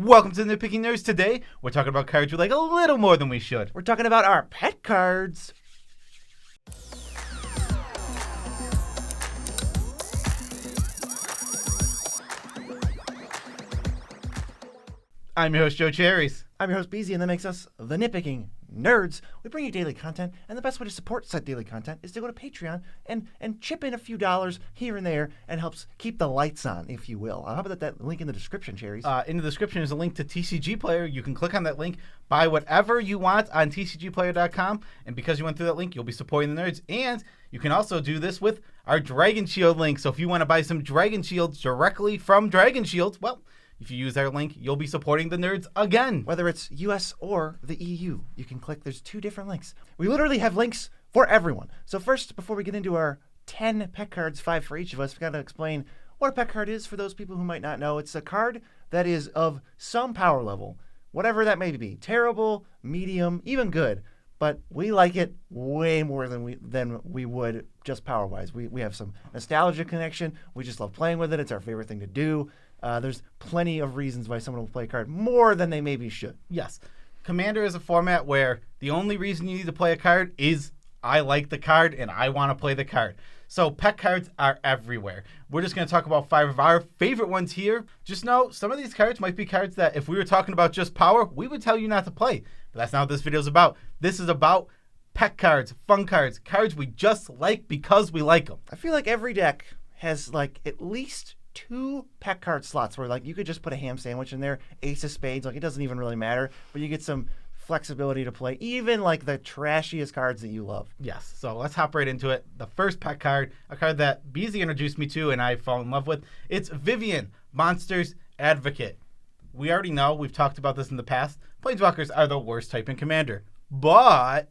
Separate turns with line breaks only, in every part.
Welcome to Nitpicking Nerds. Today, we're talking about cards we like a little more than we should.
We're talking about our pet cards.
I'm your host, Joe Cherries.
I'm your host, Beezy, and that makes us the Nitpicking Nerds. We bring you daily content, and the best way to support said daily content is to go to Patreon and chip in a few dollars here and there and helps keep the lights on, if you will. How about that link in the description, Cherries?
In the description is a link to TCG Player. You can click on that link, buy whatever you want on tcgplayer.com, and because you went through that link, you'll be supporting the nerds. And you can also do this with our Dragon Shield link. So if you want to buy some Dragon Shields directly from Dragon Shield, well, if you use our link, you'll be supporting the nerds again.
Whether it's US or the EU, you can click. There's 2 different links. We literally have links for everyone. So first, before we get into our 10 pet cards, 5 for each of us, we've got to explain what a pet card is for those people who might not know. It's a card that is of some power level, whatever that may be. Terrible, medium, even good. But we like it way more than we would just power-wise. We have some nostalgia connection. We just love playing with it. It's our favorite thing to do. There's plenty of reasons why someone will play a card more than they maybe should.
Yes. Commander is a format where the only reason you need to play a card is I like the card and I want to play the card. So pet cards are everywhere. We're just going to talk about 5 of our favorite ones here. Just know some of these cards might be cards that if we were talking about just power, we would tell you not to play. But that's not what this video is about. This is about pet cards, fun cards, cards we just like because we like them.
I feel like every deck has like at least 2 pet card slots where like you could just put a ham sandwich in there, ace of spades, like it doesn't even really matter, but you get some flexibility to play even like the trashiest cards that you love.
Yes, so let's hop right into it. The first pet card, a card that Beezy introduced me to and I fell in love with, it's Vivian, Monsters Advocate. We already know, we've talked about this in the past, Planeswalkers are the worst type in Commander, but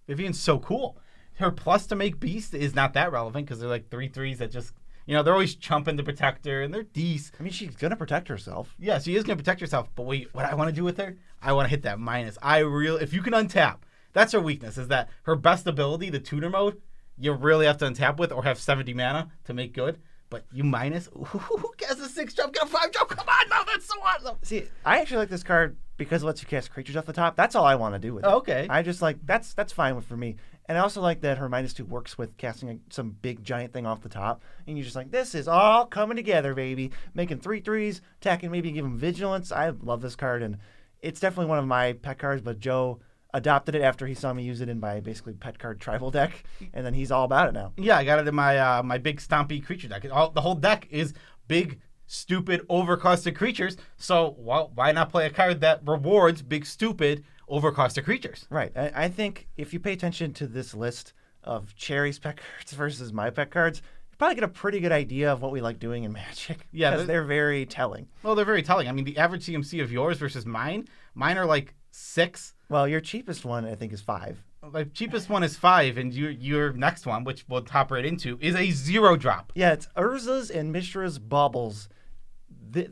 Vivian's so cool. Her plus to make beast is not that relevant because they're like 3/3s that just, you know, they're always chumping the protector and they're decent.
I mean, she's going to protect herself.
Yeah, she is going to protect herself, but wait, what I want to do with her, I want to hit that minus. If you can untap, that's her weakness, is that her best ability, the tutor mode, you really have to untap with or have 70 mana to make good. But you minus, who gets a 6 jump, get a 5 jump? Come on, no, that's so awesome.
See, I actually like this card because it lets you cast creatures off the top. That's all I want to do with it.
Okay.
I just like, that's fine for me. And I also like that her -2 works with casting some big giant thing off the top. And you're just like, this is all coming together, baby. Making 3/3s, attacking, maybe give him vigilance. I love this card, and it's definitely one of my pet cards, but Joe adopted it after he saw me use it in my basically pet card tribal deck, and then he's all about it now.
Yeah, I got it in my my big stompy creature deck. The whole deck is big, stupid, overcosted creatures. So why not play a card that rewards big, stupid, overcosted creatures?
Right. I think if you pay attention to this list of Cherry's pet cards versus my pet cards, you probably get a pretty good idea of what we like doing in Magic.
Yeah,
because they're very telling.
Well, they're very telling. I mean, the average CMC of yours versus mine are like 6.
Well, your cheapest one, I think, is 5.
My cheapest one is 5, and your next one, which we'll hop right into, is a 0 drop.
Yeah, it's Urza's and Mishra's Baubles.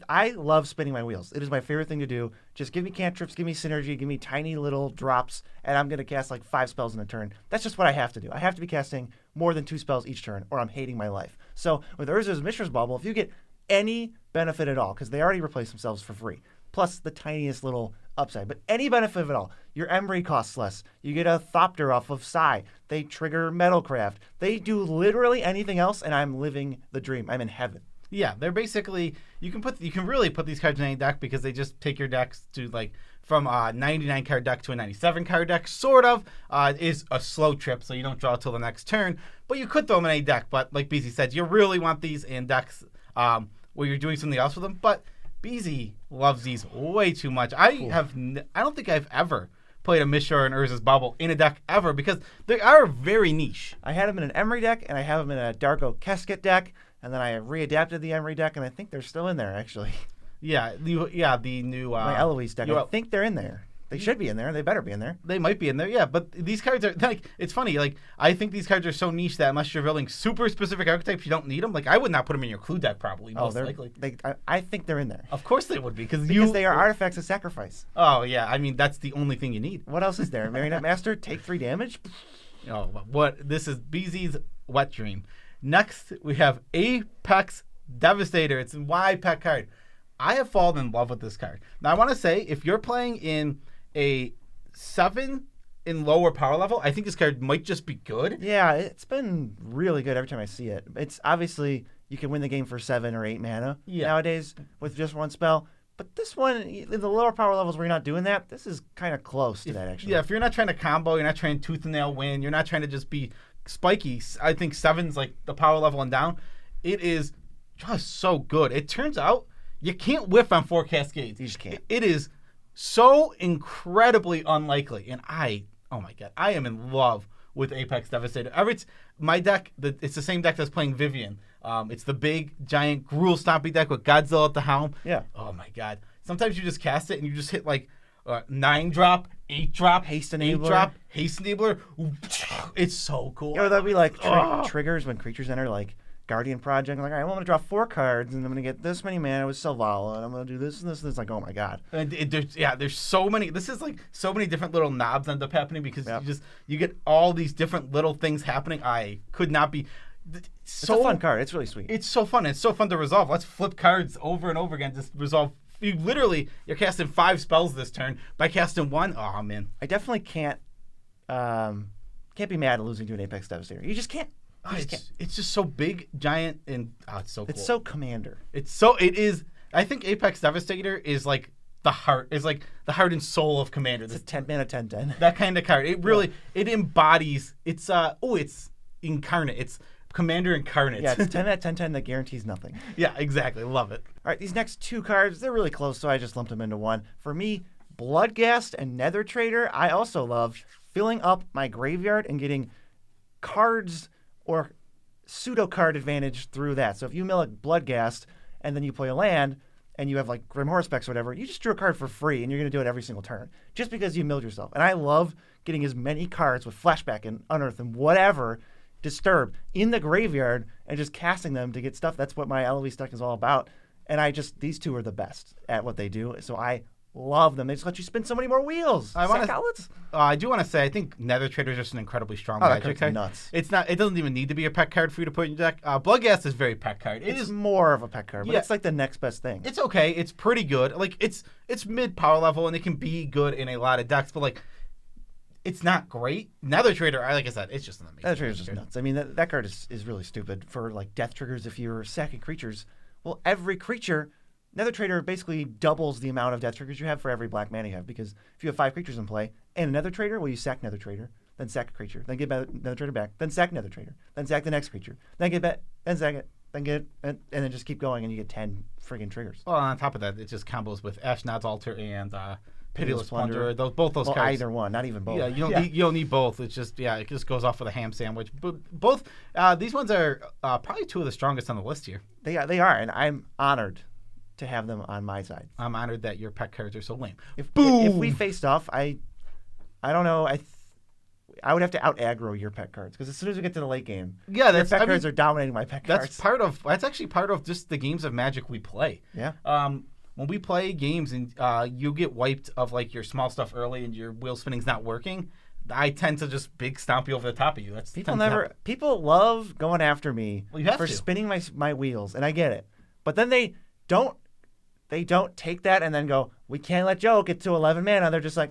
I love spinning my wheels. It is my favorite thing to do. Just give me cantrips, give me synergy, give me tiny little drops, and I'm going to cast like 5 spells in a turn. That's just what I have to do. I have to be casting more than 2 spells each turn, or I'm hating my life. So with Urza's Mishra's Bauble, if you get any benefit at all, because they already replace themselves for free, plus the tiniest little upside, but any benefit at all, your Emry costs less. You get a Thopter off of Psy. They trigger Metalcraft. They do literally anything else, and I'm living the dream. I'm in heaven.
Yeah, they're basically, you can really put these cards in any deck because they just take your decks to like from a 99 card deck to a 97 card deck, sort of. Is a slow trip, so you don't draw till the next turn, but you could throw them in any deck. But like BZ said, you really want these in decks where you're doing something else with them. But BZ loves these way too much. I don't think I've ever played a Mishra or an Urza's Bauble in a deck ever because they are very niche.
I had them in an Emry deck, and I have them in a Dargo Kesket deck, and then I readapted the Emry deck, and I think they're still in there, actually.
Yeah, the new...
my Eloise deck, I think they're in there. They should be in there. They better be in there.
They might be in there, yeah. But these cards are, like, it's funny. Like, I think these cards are so niche that unless you're building super specific archetypes, you don't need them. Like, I would not put them in your clue deck, probably, most likely.
I think they're in there.
Of course they would be. Because
they are artifacts of sacrifice.
Oh, yeah. I mean, that's the only thing you need.
What else is there? Marionette Master, take 3 damage?
Oh, what? This is BZ's wet dream. Next, we have Apex Devastator. It's a Y pet card. I have fallen in love with this card. Now, I want to say, if you're playing in a 7 in lower power level, I think this card might just be good.
Yeah, it's been really good every time I see it. It's obviously, you can win the game for 7 or 8 mana nowadays with just one spell. But this one, in the lower power levels where you're not doing that, this is kind of close to that, actually.
Yeah, if you're not trying to combo, you're not trying to tooth and nail win, you're not trying to just be spiky, I think 7's like the power level and down. It is just so good. It turns out you can't whiff on 4 Cascades.
You just can't.
It is so incredibly unlikely. And oh my God, I am in love with Apex Devastator. My deck, it's the same deck that's playing Vivian. It's the big, giant, gruel stompy deck with Godzilla at the helm.
Yeah.
Oh my God. Sometimes you just cast it and you just hit like 9-drop, 8-drop,
Haste Enabler.
8-drop, Haste Enabler. It's so cool.
Yeah, that'd be like triggers when creatures enter, like Guardian Project. I'm like, all right, I'm going to draw 4 cards, and I'm going to get this many mana with Selvala, and I'm going to do this and this and this. Like, oh my God.
And there's so many. This is like so many different little knobs end up happening because you get all these different little things happening. I could not be.
It's a fun card. It's really sweet.
It's so fun. It's so fun to resolve. Let's flip cards over and over again. Just resolve. You're casting 5 spells this turn. By casting 1, oh man.
I definitely can't be mad at losing to an Apex Devastator. You just can't.
It's just so big, giant, and it's so cool.
It's so Commander.
It is. I think Apex Devastator is like the heart and soul of Commander.
It's a 10 mana 10/10.
That kind of card. It really it embodies. It's incarnate. It's Commander incarnate.
Yeah, it's 10 mana 10/10 that guarantees nothing.
Yeah, exactly. Love it.
All right, these next 2 cards, they're really close, so I just lumped them into one. For me, Bloodghast and Nether Trader, I also love filling up my graveyard and getting cards or pseudo card advantage through that. So if you mill a Bloodghast and then you play a land and you have like Grim Specs or whatever, you just drew a card for free and you're going to do it every single turn just because you milled yourself. And I love getting as many cards with Flashback and Unearth and whatever, Disturb, in the graveyard and just casting them to get stuff. That's what my LOE deck is all about. And these 2 are the best at what they do. So I love them. They just let you spin so many more wheels. I
do want to say I think Nether Trader is just an incredibly strong Magic card.
Nuts.
It doesn't even need to be a pet card for you to put in your deck. Bloodghast is very pet card.
It's more of a pet card, but it's like the next best thing.
It's okay. It's pretty good. Like it's mid power level and it can be good in a lot of decks, but like it's not great. Nether Trader, like I said, it's just an amazing.
Nether Trader is just nuts. I mean, that card is really stupid for like death triggers if you're sacking creatures. Well, every creature. Nether Trader basically doubles the amount of death triggers you have for every black mana you have, because if you have 5 creatures in play and a Nether Trader, well, you sack Nether Trader, then sack a creature, then get Nether Trader back, then sack Nether Trader, then sack the next creature, then get back, then sack it, then get and then just keep going, and you get 10 friggin' triggers.
Well, on top of that, it just combos with Ashnod's Altar and Pitiless Plunderer. Both those cards.
Either one, not even both.
Yeah, you don't need both. It's just it just goes off with a ham sandwich. But both these ones are probably 2 of the strongest on the list here.
They are, and I'm honored to have them on my side.
I'm honored that your pet cards are so lame.
If we faced off, I don't know. I would have to out aggro your pet cards, because as soon as we get to the late game, your pet cards are dominating my pet cards.
That's actually part of just the games of Magic we play.
Yeah.
When we play games and you get wiped of like your small stuff early and your wheel spinning's not working, I tend to just big stomp you over the top of you.
People love going after me for spinning my wheels, and I get it. But then they don't take that and then go, we can't let Joe get to 11 mana. They're just like,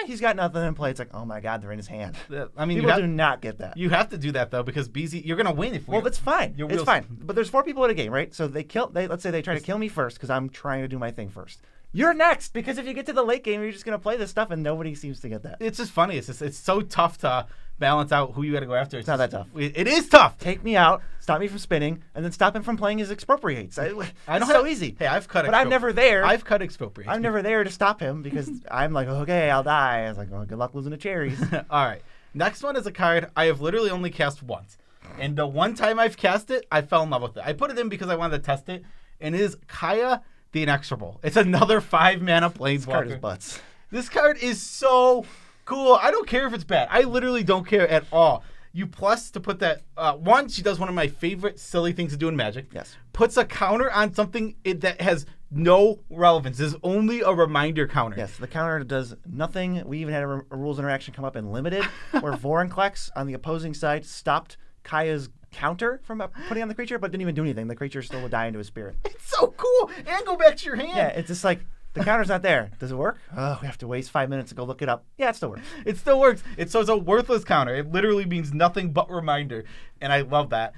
he's got nothing in play. It's like, oh my God, they're in his hand.
I mean,
people do not get that.
You have to do that though, because BZ, you're gonna win if we.
Well, that's fine. It's fine. But there's 4 people in a game, right? So let's say they try to kill me first because I'm trying to do my thing first. You're next, because if you get to the late game, you're just gonna play this stuff, and nobody seems to get that.
It's just funny. It's so tough to balance out who you got to go after.
It's not that tough.
It is tough.
Take me out, stop me from spinning, and then stop him from playing his Expropriates. It's so easy.
Hey, I've cut.
But I'm never there.
I've cut Expropriates.
I'm never there to stop him, because I'm like, okay, I'll die. I was like, well, good luck losing to cherries.
All right. Next one is a card I have literally only cast once, and the one time I've cast it, I fell in love with it. I put it in because I wanted to test it, and it is Kaya the Inexorable. It's another 5 mana planeswalker.
This card is butts.
This card is so cool. I don't care if it's bad. I literally don't care at all. You plus to put that one. She does one of my favorite silly things to do in Magic.
Yes.
Puts a counter on something that has no relevance. It's only a reminder counter.
Yes. The counter does nothing. We even had a rules interaction come up in Limited where Vorinclex on the opposing side stopped Kaya's counter from putting on the creature, but didn't even do anything. The creature still would die into a spirit.
It's so cool. And go back to your hand.
Yeah, it's just like, the counter's not there. Does it work? Oh, we have to waste 5 minutes to go look it up. Yeah, it still works.
It still works. It's a worthless counter. It literally means nothing but reminder, and I love that.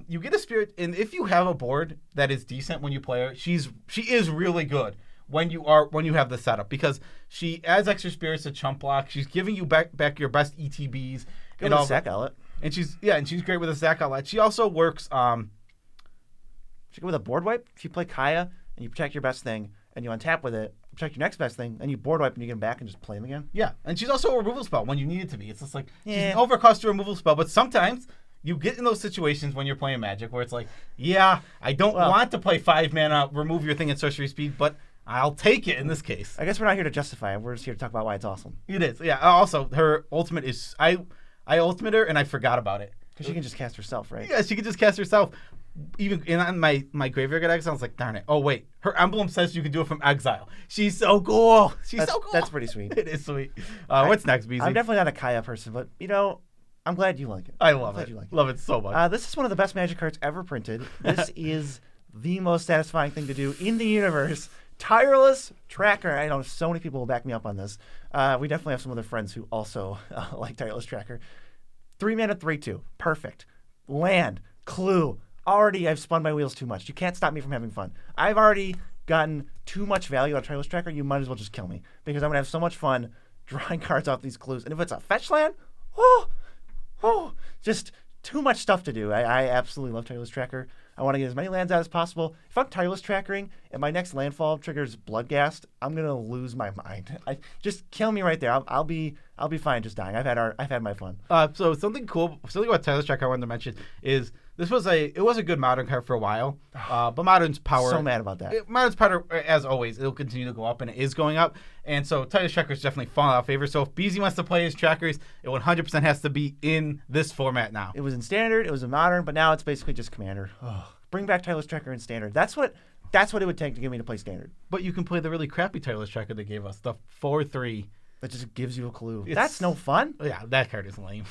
You get a spirit, and if you have a board that is decent when you play her, she is really good when you have the setup, because she adds extra spirits to chump block. She's giving you back your best ETBs
and all sack outlet.
And she's great with a sack outlet. She also works.
She good with a board wipe. If you play Kaya and you protect your best thing, and you untap with it, protect your next best thing, and you board wipe and you get them back and just play them again.
Yeah, and she's also a removal spell when you need it to be. It's just like she's an overcost removal spell, but sometimes you get in those situations when you're playing Magic where it's like, yeah, I don't want to play 5 mana, remove your thing at sorcery speed, but I'll take it in this case.
I guess we're not here to justify it. We're just here to talk about why it's awesome.
It is, yeah. Also, her ultimate is I ultimate her and I forgot about it.
Because she can just cast herself, right?
Yeah, she can just cast herself. Even in my graveyard got exile, I was like, darn it. Oh, wait. Her emblem says you can do it from exile. She's so cool. She's so cool.
That's pretty sweet.
It is sweet. What's next, BZ?
I'm definitely not a Kaya person, but, I'm glad you like it.
I love it. Love it so much.
This is one of the best Magic cards ever printed. This is the most satisfying thing to do in the universe. Tireless Tracker. I know so many people will back me up on this. We definitely have some other friends who also like Tireless Tracker. 3 mana, 3/2. Perfect. Land. Clue. Already, I've spun my wheels too much. You can't stop me from having fun. I've already gotten too much value out of Tireless Tracker. You might as well just kill me, because I'm going to have so much fun drawing cards off these clues. And if it's a fetch land, just too much stuff to do. I absolutely love Tireless Tracker. I want to get as many lands out as possible. If I'm Tireless Trackering and my next landfall triggers Bloodghast, I'm going to lose my mind. Just kill me right there. I'll be fine just dying. I've had my fun.
So something about Tireless Tracker I wanted to mention is it was a good modern card for a while, but modern's power.
So mad about that.
Modern's power, as always, it'll continue to go up, and it is going up. And so Tireless Tracker is definitely falling out of favor. So if BZ wants to play his trackers, it 100% has to be in this format now.
It was in Standard, it was in Modern, but now it's basically just Commander. Bring back Tireless Tracker in Standard. That's what it would take to get me to play Standard.
But you can play the really crappy Tireless Tracker they gave us, the 4/3.
That just gives you a clue. That's no fun.
Yeah, that card is lame.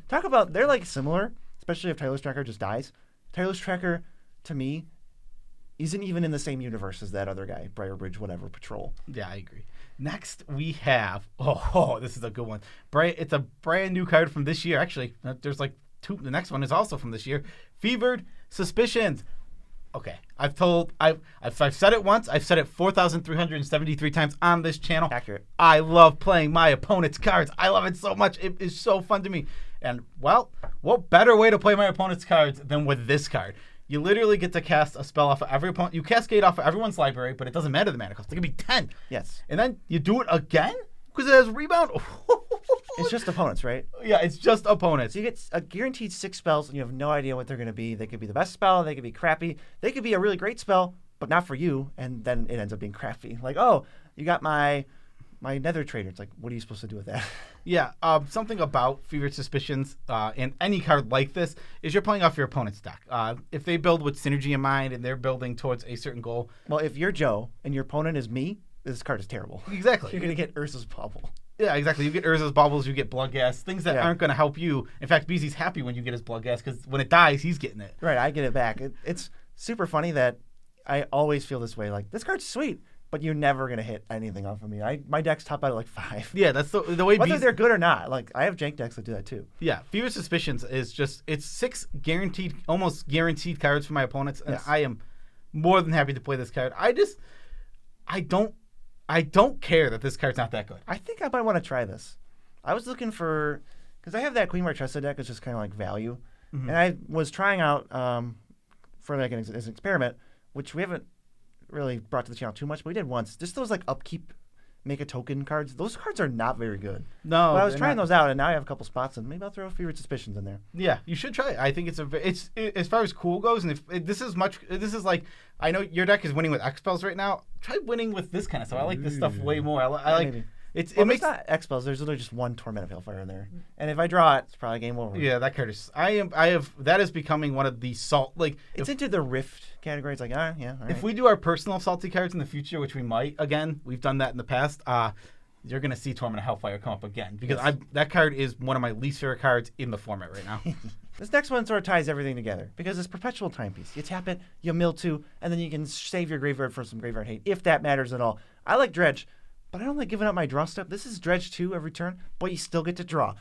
Talk about, they're like similar, especially if Tireless Tracker just dies. Tireless Tracker, to me, isn't even in the same universe as that other guy, Briarbridge, whatever, Patrol.
Yeah, I agree. Next, we have, this is a good one. It's a brand new card from this year. Actually, there's like 2. The next one is also from this year. Fevered Suspicions. Okay, I've said it once. I've said it 4,373 times on this channel.
Accurate.
I love playing my opponent's cards. I love it so much. It is so fun to me. And, well, what better way to play my opponent's cards than with this card? You literally get to cast a spell off of every opponent. You cascade off of everyone's library, but it doesn't matter the mana cost. It can be 10.
Yes.
And then you do it again because it has rebound.
It's just opponents, right?
Yeah, it's just opponents.
So you get a guaranteed 6 spells, and you have no idea what they're going to be. They could be the best spell. They could be crappy. They could be a really great spell, but not for you, and then it ends up being crappy. Like, you got my Nether Trader. It's like, what are you supposed to do with that?
Yeah, something about Fevered Suspicions and any card like this is you're playing off your opponent's deck. If they build with synergy in mind and they're building towards a certain goal.
Well, if you're Joe and your opponent is me, this card is terrible.
Exactly.
You're going to get Urza's Bubble.
Yeah, exactly. You get Urza's Bubbles, you get Bloodghast, things that aren't going to help you. In fact, BZ's happy when you get his Bloodghast because when it dies, he's getting it.
Right, I get it back. It's super funny that I always feel this way. Like, this card's sweet, but you're never going to hit anything off of me. My deck's top out at like 5.
Yeah, that's the way
whether they're good or not. Like, I have jank decks that do that too.
Yeah, Fevered Suspicions is just, it's 6 guaranteed, almost guaranteed cards for my opponents, and I am more than happy to play this card. I don't care that this card's not that good.
I think I might want to try this. I was looking for, because I have that Queen Marchesa deck. It's just kind of like value. Mm-hmm. And I was trying out for like as an experiment, which we haven't really brought to the channel too much, but we did once. Just those like upkeep, make a token cards. Those cards are not very good.
No.
But I was trying those out, and now I have a couple spots, and maybe I'll throw Fevered Suspicions in there.
Yeah, you should try it. I think it's as far as cool goes, and this is like, I know your deck is winning with X-Spells right now. Try winning with this kind of stuff. I like this stuff way more. I like
maybe.
It's
not X-Spells. There's literally just one Torment of Hellfire in there, and if I draw it, it's probably game over.
Yeah, that card is. That is becoming one of the salt. Like
it's into the Rift category. It's like yeah. All right.
If we do our personal salty cards in the future, which we might, again, we've done that in the past. you're going to see Torment of Hellfire come up again. Because
Yes.
that card is one of my least favorite cards in the format right now.
This next one sort of ties everything together because it's Perpetual Timepiece. You tap it, you mill 2, and then you can save your graveyard for some graveyard hate, if that matters at all. I like Dredge, but I don't like giving up my draw step. This is Dredge 2 every turn, but you still get to draw.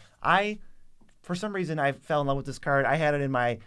For some reason, I fell in love with this card. I had it in my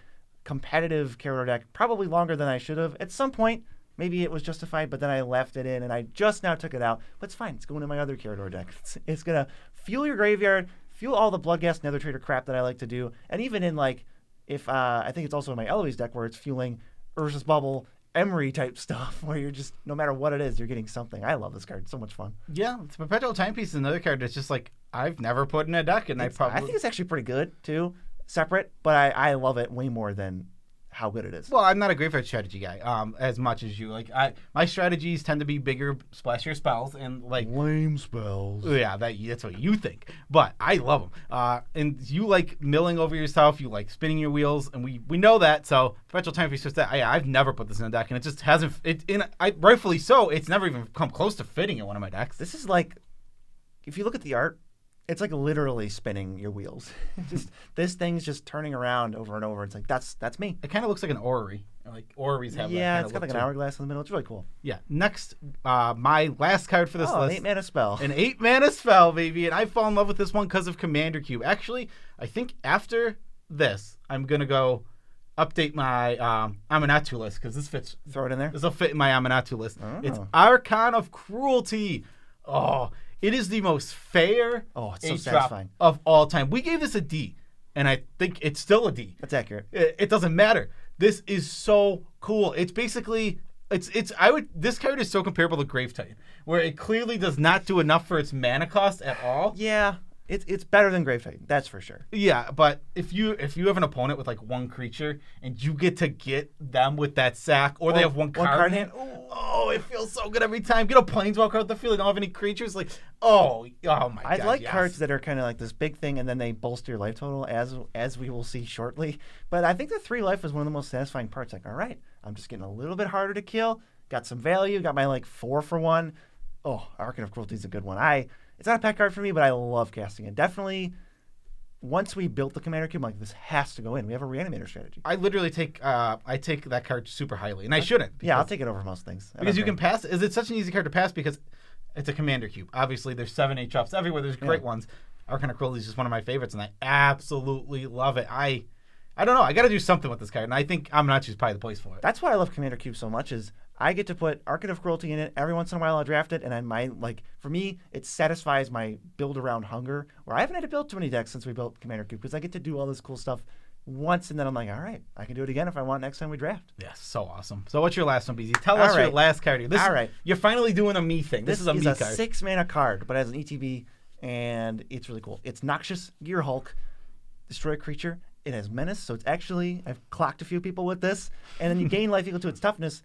competitive Carador deck probably longer than I should have. At some point, maybe it was justified, but then I left it in, and I just now took it out. But it's fine. It's going in my other Carador deck. It's going to fuel your graveyard, fuel all the Bloodghast Nether Trader crap that I like to do, and even in, like, if I think it's also in my Eloise deck where it's fueling Urza's Bubble, Emery type stuff, where you're just, no matter what it is, you're getting something. I love this card. It's so much fun.
Yeah, it's Perpetual Timepiece is another card that's just like, I've never put in a deck, and I
think it's actually pretty good, too, separate, but I love it way more than how good it is.
Well, I'm not a graveyard strategy guy as much as you. Like, my strategies tend to be bigger, splashier spells, and like
lame spells.
Yeah, that's what you think. But I love them. And you like milling over yourself. You like spinning your wheels, and we know that. So Perpetual Timepiece just that. I've never put this in a deck, and it just hasn't. Rightfully so. It's never even come close to fitting in one of my decks.
This is like, if you look at the art, it's like literally spinning your wheels. Just this thing's just turning around over and over. It's like that's me.
It kind of looks like an orrery. Like orreries have.
Yeah,
that
it's got like an hourglass in the middle. It's really cool.
Yeah. Next, my last card for this list.
An 8-mana spell.
An 8-mana spell, baby. And I fall in love with this one because of Commander Cube. Actually, I think after this, I'm gonna go update my Amanatu list because this fits.
Throw it in there.
This will fit in my Amanatu list.
Oh.
It's Archon of Cruelty. Oh, it is the most fair
it's so
8-drop
satisfying
of all time. We gave this a D, and I think it's still a D.
That's accurate.
It doesn't matter. This is so cool. It's basically this card is so comparable to Grave Titan, where it clearly does not do enough for its mana cost at all.
Yeah. It's better than Grave Titan, that's for sure.
Yeah, but if you have an opponent with like one creature and you get to get them with that sack, or they have one card in hand, oh, it feels so good every time. Get a Planeswalker out the field, they don't have any creatures, like oh my god.
I like cards that are kind of like this big thing and then they bolster your life total, as we will see shortly. But I think the 3 life is one of the most satisfying parts. Like, all right, I'm just getting a little bit harder to kill, got some value, got my like 4 for 1. Oh, Archon of Cruelty is a good one. It's not a pet card for me, but I love casting it. Definitely, once we built the Commander Cube, I'm like, this has to go in. We have a Reanimator strategy.
I literally take that card super highly, and I shouldn't.
Yeah, I'll take it over most things.
Because you can pass. It's such an easy card to pass because it's a Commander Cube. Obviously, there's 7-8 drops everywhere. There's great ones. Archon of Cruelty is just one of my favorites, and I absolutely love it. I don't know. I got to do something with this card, and I think Amanatu's probably the place for it.
That's why I love Commander Cube so much is I get to put Archon of Cruelty in it. Every once in a while I'll draft it, and for me, it satisfies my build around hunger, where I haven't had to build too many decks since we built Commander Cube, because I get to do all this cool stuff once, and then I'm like, all right, I can do it again if I want next time we draft.
Yes, so awesome. So what's your last one, BZ? Tell us your last card here.
All right.
You're finally doing a me thing. This is a me card.
6-mana card, but it has an ETB, and it's really cool. It's Noxious Gear Hulk. Destroy a creature. It has Menace, so it's actually, I've clocked a few people with this, and then you gain life equal to its toughness.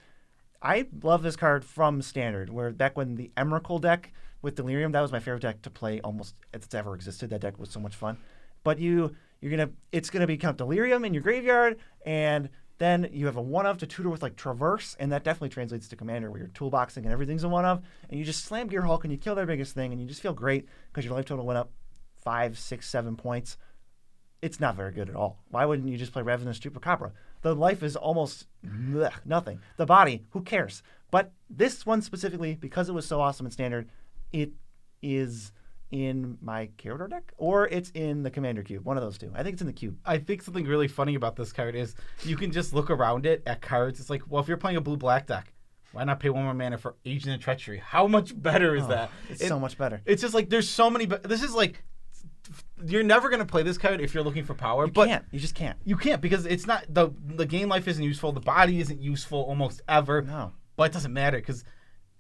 I love this card from Standard, where back when the Emrakul deck with Delirium, that was my favorite deck to play almost it's ever existed. That deck was so much fun. But it's gonna become Delirium in your graveyard, and then you have a 1-of to tutor with like Traverse, and that definitely translates to Commander, where you're toolboxing and everything's a 1-of, and you just slam Gear Hulk and you kill their biggest thing, and you just feel great because your life total went up 5, 6, 7 points. It's not very good at all. Why wouldn't you just play Ravenous Chupacabra? The life is almost nothing. The body, who cares? But this one specifically, because it was so awesome in Standard, it is in my Carador deck, or it's in the Commander Cube. One of those two. I think it's in the Cube.
I think something really funny about this card is you can just look around it at cards. It's like, well, if you're playing a blue-black deck, why not pay 1 more mana for Agent of Treachery? How much better is that?
It's so much better.
It's just like there's so many. This is like you're never gonna play this card if you're looking for power.
You just can't.
You can't because it's not the game life isn't useful. The body isn't useful almost ever.
No.
But it doesn't matter because,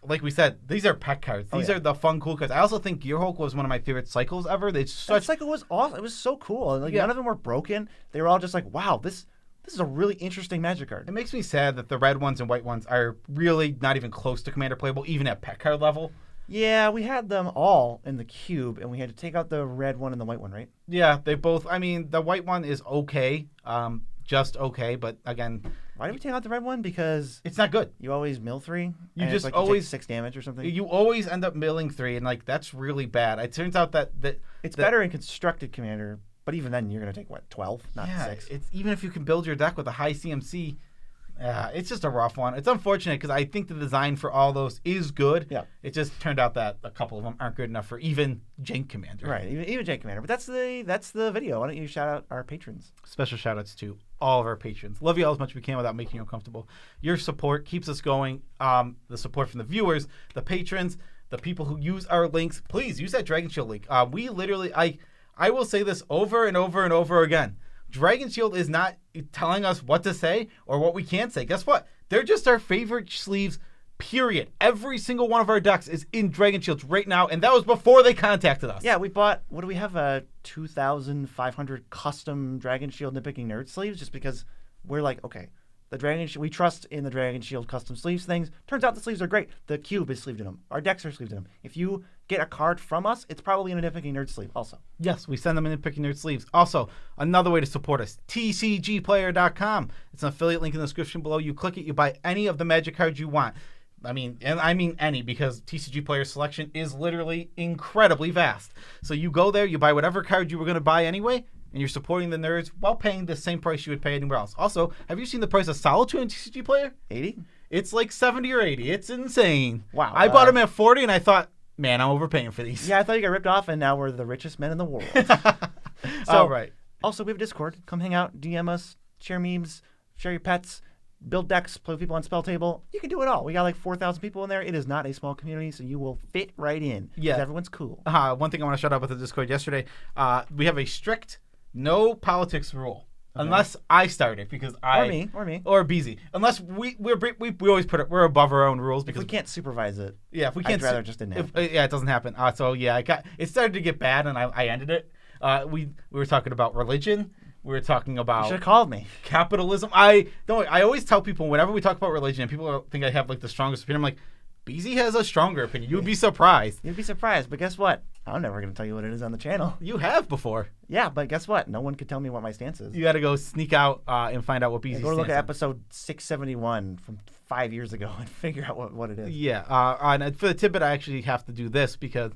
like we said, these are pet cards. These are the fun, cool cards. I also think Gear Hulk was one of my favorite cycles ever. That
cycle was awesome. It was so cool. None of them were broken. They were all just like, wow, this is a really interesting Magic card.
It makes me sad that the red ones and white ones are really not even close to Commander playable, even at pet card level.
Yeah, we had them all in the Cube, and we had to take out the red one and the white one, right?
Yeah, they both. I mean, the white one is okay, just okay, but again,
Why did we take out the red one? Because
It's not good.
you always mill 3.
You
and
just
it's like
always
you take 6 damage or something.
You always end up milling 3, and like that's really bad. It turns out that
It's better in constructed commander, but even then you're gonna take what 12, not 6.
It's even if you can build your deck with a high CMC. It's just a rough one. It's unfortunate because I think the design for all those is good.
Yeah.
It just turned out that a couple of them aren't good enough for even Jank Commander.
Right, even Jake Commander. But that's the video. Why don't you shout out our patrons?
Special shout outs to all of our patrons. Love you all as much as we can without making you uncomfortable. Your support keeps us going. The support from the viewers, the patrons, the people who use our links. Please use that Dragon Shield link. We literally, I will say this over and over and over again. Dragon Shield is not telling us what to say or what we can't say. Guess what? They're just our favorite sleeves, period. Every single one of our decks is in Dragon Shields right now, and that was before they contacted us.
Yeah, we bought, what do we have, 2,500 custom Dragon Shield Nitpicking Nerds sleeves just because we're like, okay, the Dragon Shield, we trust in the Dragon Shield custom sleeves things. Turns out the sleeves are great. The cube is sleeved in them. Our decks are sleeved in them. If you get a card from us, it's probably in a Nitpicking Nerd sleeve also.
Yes, we send them in Nitpicking Nerd sleeves. Also, another way to support us, tcgplayer.com. It's an affiliate link in the description below. You click it, you buy any of the Magic cards you want. I mean any, because TCG Player selection is literally incredibly vast. So you go there, you buy whatever card you were going to buy anyway, and you're supporting the nerds while paying the same price you would pay anywhere else. Also, have you seen the price of Solitude in TCG Player?
80?
It's like 70 or 80. It's insane.
Wow.
I bought them at 40, and I thought, man, I'm overpaying for these.
Yeah, I thought you got ripped off, and now we're the richest men in the world.
All right.
Also, we have Discord. Come hang out, DM us, share memes, share your pets, build decks, play with people on Spell Table. You can do it all. We got like 4,000 people in there. It is not a small community, so you will fit right in.
Yeah.
Because everyone's cool.
One thing I want to shout out with the Discord yesterday, we have a strict no politics rule. Okay. Unless I start it, because
or me,
or BZ. Unless we always put it, we're above our own rules because
if we can't supervise it.
Yeah, if we can't,
I'd rather just didn't happen.
It doesn't happen. So yeah, it started to get bad, and I ended it. We were talking about religion. We were talking about.
You should have called me.
Capitalism. I always tell people whenever we talk about religion, and people think I have like the strongest opinion. I'm like, BZ has a stronger opinion. You'd be surprised.
You'd be surprised, but guess what? I'm never going to tell you what it is on the channel.
You have before.
Yeah, but guess what? No one could tell me what my stance is.
You got to go sneak out and find out what BZ stands
Go look at episode 671 from 5 years ago and figure out what it is.
Yeah. And for the tidbit, I actually have to do this because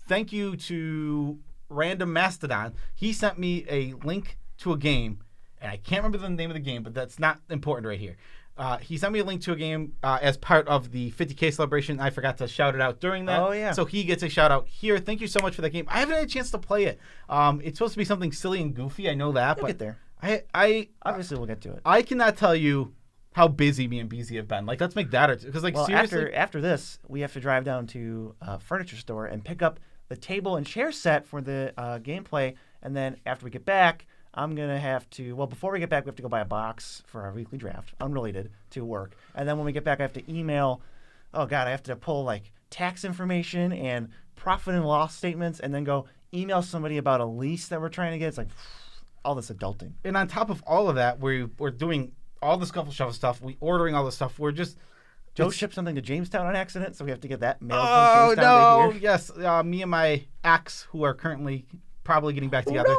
thank you to Random Mastodon. He sent me a link to a game, and I can't remember the name of the game, but that's not important right here. He sent me a link to a game as part of the 50K celebration. I forgot to shout it out during that.
Oh, yeah.
So he gets a shout out here. Thank you so much for that game. I haven't had a chance to play it. It's supposed to be something silly and goofy. I know that.
We'll
but
get there.
I
Obviously, we'll get to it.
I cannot tell you how busy me and BZ have been. Like, let's make that because, like,
well,
seriously.
after this, we have to drive down to a furniture store and pick up the table and chair set for the gameplay. And then after we get back, I'm going to have to, before we get back, we have to go buy a box for our weekly draft, unrelated to work. And then when we get back, I have to email, I have to pull like tax information and profit and loss statements and then go email somebody about a lease that we're trying to get. It's like all this adulting.
And on top of all of that, we're doing all the Scuffle Shuffle stuff. We're ordering all this stuff. We're just...
Joe shipped something to Jamestown on accident, so we have to get that mailed
from
Jamestown to here.
Yes. Me and my ex, who are currently probably getting back together.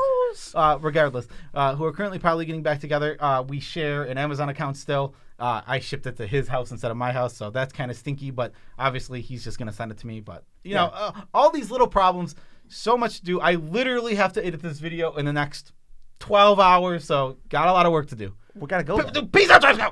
Regardless, who are currently probably getting back together. We share an Amazon account still. I shipped it to his house instead of my house, so that's kind of stinky, but obviously he's just going to send it to me. But, you know, all these little problems, so much to do. I literally have to edit this video in the next 12 hours, so got a lot of work to do.
We got to go.
Peace out, guys.